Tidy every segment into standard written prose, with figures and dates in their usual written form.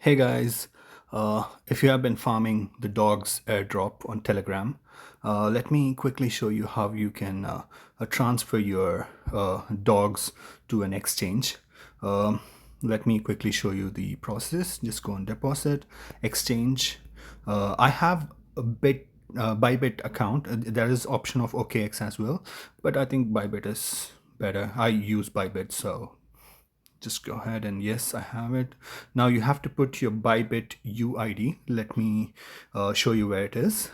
Hey guys, if you have been farming the dogs airdrop on Telegram, let me quickly show you how you can transfer your dogs to an exchange. Um, Let me quickly show you the process. Just go on deposit, exchange. I have a bybit account. There is option of OKX as well, but I think bybit is better. I use bybit, so just go ahead and yes, I have it. Now you have to put your bybit UID. Let me show you where it is.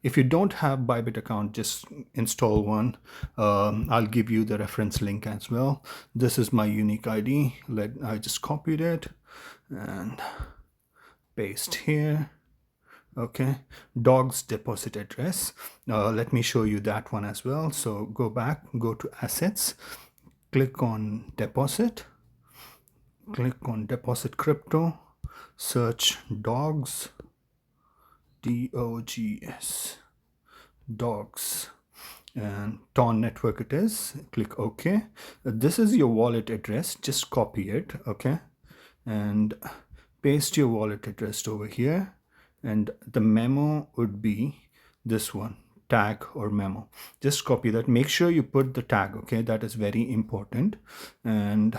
If you don't have bybit account, just install one. I'll give you the reference link as well. This is my unique ID. I just copied it and paste here. Okay, dogs deposit address. Let me show you that one as well. So go back, go to assets, click on deposit, click on deposit crypto, search dogs, DOGS, dogs, and ton network it is. Click OK. This is your wallet address. Just copy it, okay, and paste your wallet address over here. And the memo would be this one, tag or memo. Just copy that. Make sure you put the tag, okay? That is very important. And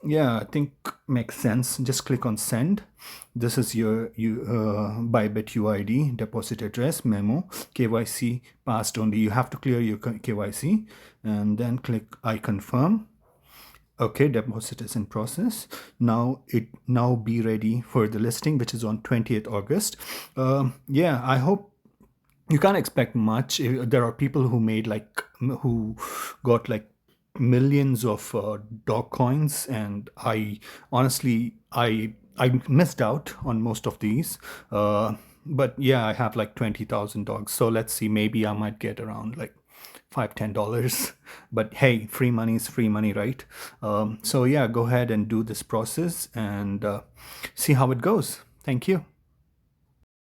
yeah, I think makes sense. Just click on send. This is your bybit UID, deposit address, memo, KYC passed only. You have to clear your KYC and then click I confirm. Okay, deposit is in process. Now be ready for the listing, which is on 20th August. Yeah, I hope you can't expect much. There are people who got like millions of dog coins, and I honestly I missed out on most of these. But yeah, I have like 20,000 dogs, so let's see. Maybe I might get around like $5-10. But hey, free money is free money, right? So yeah, go ahead and do this process and see how it goes. Thank you.